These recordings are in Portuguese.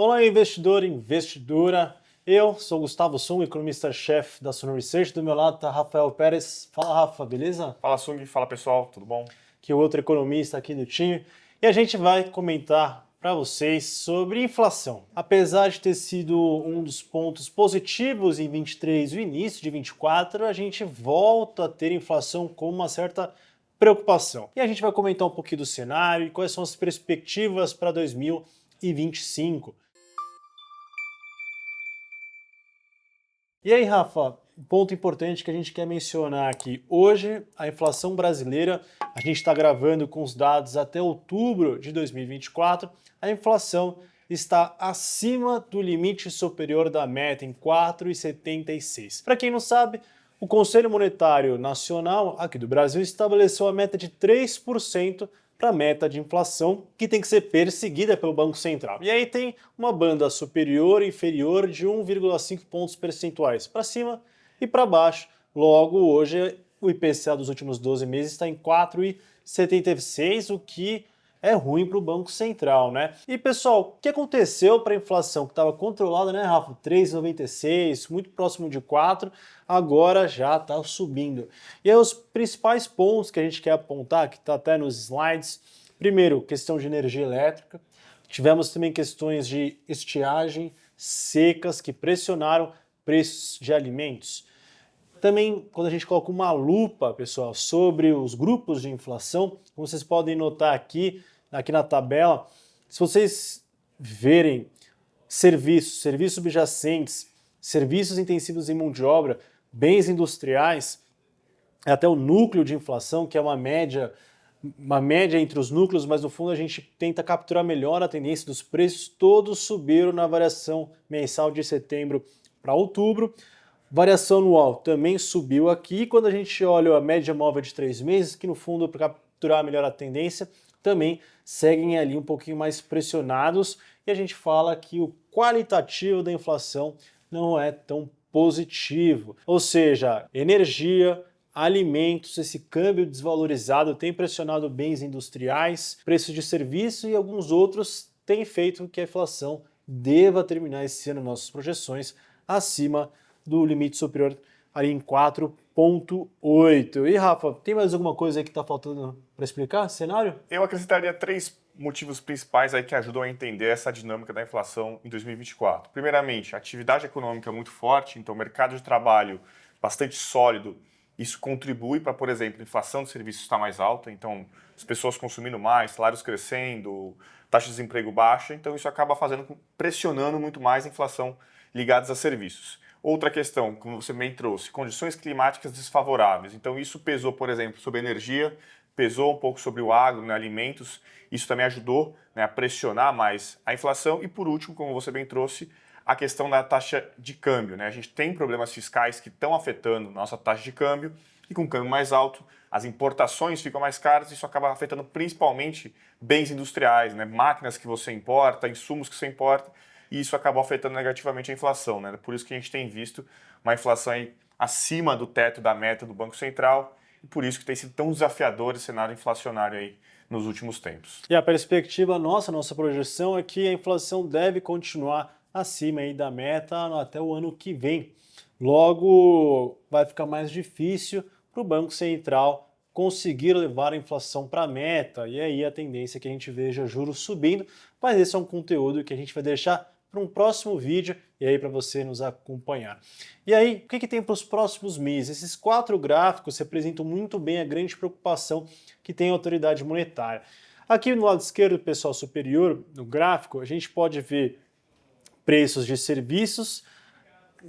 Olá, investidor e investidora. Eu sou Gustavo Sung, economista-chefe da Suno Research. Do meu lado está Rafael Pérez. Fala, Rafa, beleza? Fala, Sung. Fala, pessoal. Tudo bom? Que é outro economista aqui do time. E a gente vai comentar para vocês sobre inflação. Apesar de ter sido um dos pontos positivos em 23 e o início de 24, a gente volta a ter inflação com uma certa preocupação. E a gente vai comentar um pouquinho do cenário e quais são as perspectivas para 2025. E aí, Rafa, um ponto importante que a gente quer mencionar aqui. Hoje, a inflação brasileira, a gente está gravando com os dados até outubro de 2024, a inflação está acima do limite superior da meta, em 4,76. Para quem não sabe, o Conselho Monetário Nacional aqui do Brasil estabeleceu a meta de 3% para a meta de inflação, que tem que ser perseguida pelo Banco Central. E aí tem uma banda superior e inferior de 1,5 pontos percentuais para cima e para baixo. Logo, hoje, o IPCA dos últimos 12 meses está em 4,76, o que é ruim para o Banco Central, né? E, pessoal, o que aconteceu para a inflação que estava controlada, né, Rafa? 3,96, muito próximo de 4, agora já está subindo. E aí os principais pontos que a gente quer apontar, que está até nos slides, primeiro, questão de energia elétrica, tivemos também questões de estiagem, secas, que pressionaram preços de alimentos. Também, quando a gente coloca uma lupa, pessoal, sobre os grupos de inflação, como vocês podem notar aqui na tabela, se vocês verem serviços subjacentes, serviços intensivos em mão de obra, bens industriais, até o núcleo de inflação, que é uma média entre os núcleos, mas no fundo a gente tenta capturar melhor a tendência dos preços, todos subiram na variação mensal de setembro para outubro. Variação anual também subiu aqui. Quando a gente olha a média móvel de 3 meses, que no fundo para capturar melhor a tendência, também seguem ali um pouquinho mais pressionados. E a gente fala que o qualitativo da inflação não é tão positivo. Ou seja, energia, alimentos, esse câmbio desvalorizado tem pressionado bens industriais, preços de serviço e alguns outros têm feito com que a inflação deva terminar esse ano, nossas projeções, acima do limite superior ali em 4,8. E Rafa, tem mais alguma coisa aí que está faltando para explicar esse cenário? Eu acrescentaria 3 motivos principais aí que ajudam a entender essa dinâmica da inflação em 2024. Primeiramente, a atividade econômica é muito forte, então o mercado de trabalho bastante sólido. Isso contribui para, por exemplo, a inflação de serviços estar mais alta, então as pessoas consumindo mais, salários crescendo, taxa de desemprego baixa, então isso acaba pressionando muito mais a inflação ligadas a serviços. Outra questão, como você bem trouxe, condições climáticas desfavoráveis. Então isso pesou, por exemplo, sobre a energia, pesou um pouco sobre o agro, né, alimentos. Isso também ajudou, né, a pressionar mais a inflação. E por último, como você bem trouxe, a questão da taxa de câmbio, né? A gente tem problemas fiscais que estão afetando nossa taxa de câmbio e com câmbio mais alto, as importações ficam mais caras e isso acaba afetando principalmente bens industriais, né? Máquinas que você importa, insumos que você importa. E isso acabou afetando negativamente a inflação, né? Por isso que a gente tem visto uma inflação aí acima do teto da meta do Banco Central e por isso que tem sido tão desafiador esse cenário inflacionário aí nos últimos tempos. E a perspectiva nossa projeção é que a inflação deve continuar acima aí da meta até o ano que vem. Logo, vai ficar mais difícil para o Banco Central conseguir levar a inflação para a meta, e aí a tendência é que a gente veja juros subindo, mas esse é um conteúdo que a gente vai deixar para um próximo vídeo e aí para você nos acompanhar. E aí, o que tem para os próximos meses? Esses 4 gráficos representam muito bem a grande preocupação que tem a autoridade monetária. Aqui no lado esquerdo, pessoal, superior, no gráfico, a gente pode ver preços de serviços,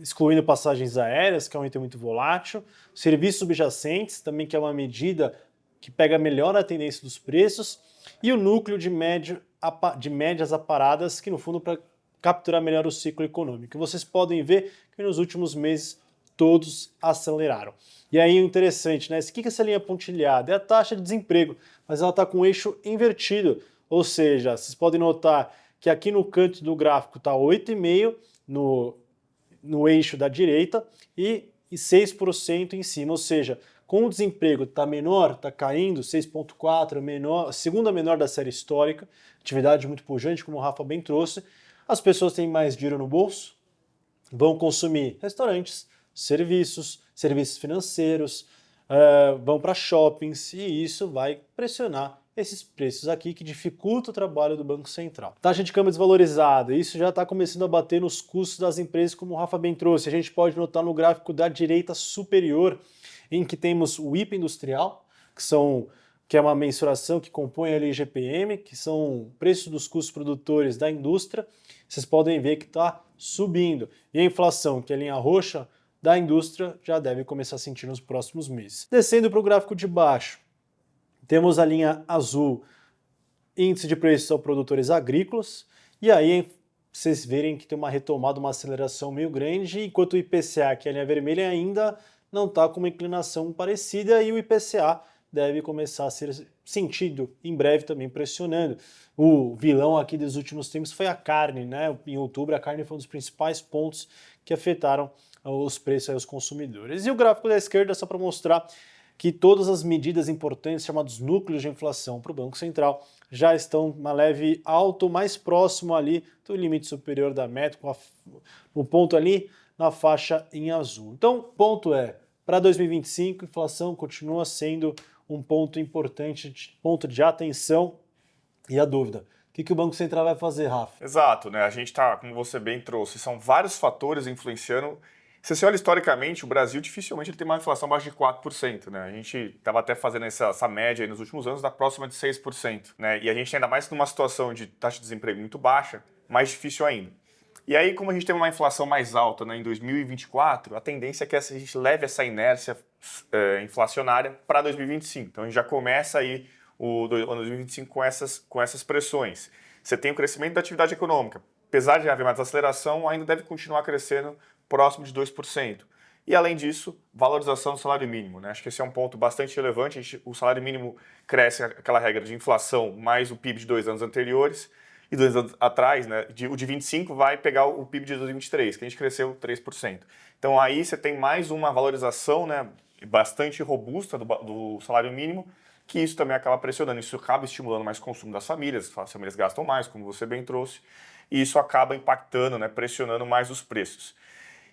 excluindo passagens aéreas, que é um item muito volátil, serviços subjacentes, também que é uma medida que pega melhor a tendência dos preços, e o núcleo de médias aparadas, que no fundo para capturar melhor o ciclo econômico. Vocês podem ver que nos últimos meses todos aceleraram. E aí o interessante, né? O que é essa linha pontilhada? É a taxa de desemprego, mas ela está com o eixo invertido, ou seja, vocês podem notar que aqui no canto do gráfico está 8,5 no eixo da direita e 6% em cima, ou seja, com o desemprego está menor, está caindo, 6,4, menor, segunda menor da série histórica, atividade muito pujante, como o Rafa bem trouxe, As pessoas têm mais dinheiro no bolso, vão consumir restaurantes, serviços financeiros, vão para shoppings e isso vai pressionar esses preços aqui que dificulta o trabalho do Banco Central. Taxa de câmbio desvalorizada, isso já está começando a bater nos custos das empresas, como o Rafa bem trouxe. A gente pode notar no gráfico da direita superior, em que temos o IPA industrial, que é uma mensuração que compõe ali IGPM, que são preços dos custos produtores da indústria. Vocês podem ver que está subindo. E a inflação, que é a linha roxa da indústria, já deve começar a sentir nos próximos meses. Descendo para o gráfico de baixo, temos a linha azul, índice de preços aos produtores agrícolas, e aí vocês verem que tem uma retomada, uma aceleração meio grande, enquanto o IPCA, que é a linha vermelha, ainda não está com uma inclinação parecida, e o IPCA deve começar a ser sentido em breve também, pressionando. O vilão aqui dos últimos tempos foi a carne, né? Em outubro a carne foi um dos principais pontos que afetaram os preços aos consumidores. E o gráfico da esquerda, só para mostrar que todas as medidas importantes, chamados núcleos de inflação para o Banco Central, já estão uma leve alta, mais próximo ali do limite superior da meta, com o ponto ali na faixa em azul. Então, o ponto é, para 2025, a inflação continua sendo um ponto importante, ponto de atenção. E a dúvida, o que o Banco Central vai fazer, Rafa? Exato, né? A gente está, como você bem trouxe, são vários fatores influenciando. Se você olha historicamente, o Brasil dificilmente ele tem uma inflação abaixo de 4%, né? A gente estava até fazendo essa média aí nos últimos anos da próxima de 6%, né? E a gente ainda mais numa situação de taxa de desemprego muito baixa, mais difícil ainda. E aí, como a gente tem uma inflação mais alta, né, em 2024, a tendência é que a gente leve essa inércia inflacionária para 2025. Então a gente já começa aí o ano 2025 com essas pressões. Você tem o crescimento da atividade econômica. Apesar de haver mais aceleração, ainda deve continuar crescendo próximo de 2%. E, além disso, valorização do salário mínimo, né? Acho que esse é um ponto bastante relevante. O salário mínimo cresce aquela regra de inflação mais o PIB de 2 anos anteriores. E 2 anos atrás, né, o de 25 vai pegar o PIB de 2023, que a gente cresceu 3%. Então, aí você tem mais uma valorização, né, bastante robusta do salário mínimo, que isso também acaba pressionando. Isso acaba estimulando mais consumo das famílias, as famílias gastam mais, como você bem trouxe, e isso acaba impactando, né, pressionando mais os preços.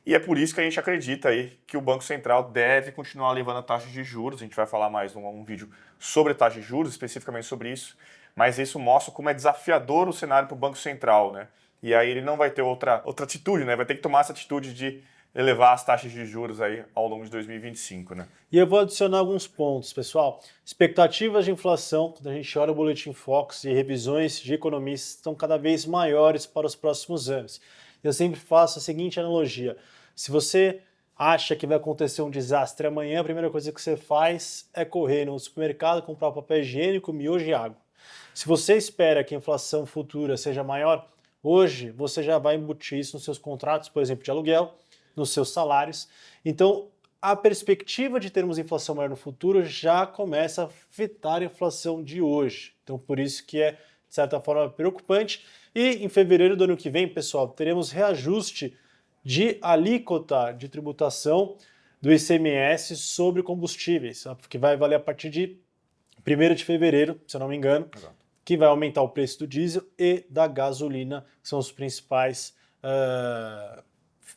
E é por isso que a gente acredita aí que o Banco Central deve continuar levando a taxa de juros. A gente vai falar mais um vídeo sobre taxa de juros, especificamente sobre isso, mas isso mostra como é desafiador o cenário para o Banco Central, né? E aí ele não vai ter outra atitude, né? Vai ter que tomar essa atitude de elevar as taxas de juros aí ao longo de 2025, né? E eu vou adicionar alguns pontos, pessoal. Expectativas de inflação, quando a gente olha o Boletim Focus e revisões de economistas, estão cada vez maiores para os próximos anos. Eu sempre faço a seguinte analogia. Se você acha que vai acontecer um desastre amanhã, a primeira coisa que você faz é correr no supermercado, comprar papel higiênico, miojo e água. Se você espera que a inflação futura seja maior, hoje você já vai embutir isso nos seus contratos, por exemplo, de aluguel, nos seus salários. Então, a perspectiva de termos inflação maior no futuro já começa a afetar a inflação de hoje. Então, por isso que é, de certa forma, preocupante. E em fevereiro do ano que vem, pessoal, teremos reajuste de alíquota de tributação do ICMS sobre combustíveis, que vai valer a partir de 1º de fevereiro, se eu não me engano. Exato. Que vai aumentar o preço do diesel e da gasolina, que são os principais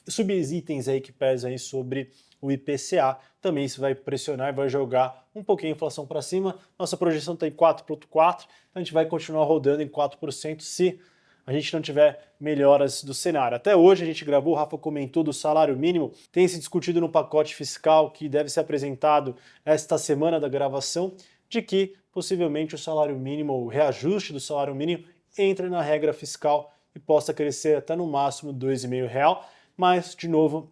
subitens aí que pesam aí sobre o IPCA. Também isso vai pressionar e vai jogar um pouquinho a inflação para cima. Nossa projeção está em 4,4%, então a gente vai continuar rodando em 4% se a gente não tiver melhoras do cenário. Até hoje a gente gravou, o Rafa comentou do salário mínimo, tem se discutido no pacote fiscal que deve ser apresentado esta semana da gravação, de que possivelmente o salário mínimo, o reajuste do salário mínimo, entre na regra fiscal e possa crescer até no máximo R$ 2,5, mas, de novo,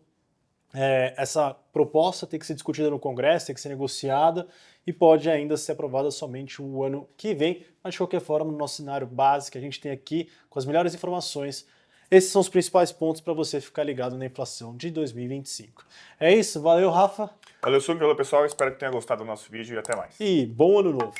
essa proposta tem que ser discutida no Congresso, tem que ser negociada e pode ainda ser aprovada somente o ano que vem, mas de qualquer forma, no nosso cenário básico que a gente tem aqui, com as melhores informações, esses são os principais pontos para você ficar ligado na inflação de 2025. É isso, valeu, Rafa. Valeu, Sung, valeu, pessoal, espero que tenha gostado do nosso vídeo e até mais. E bom ano novo!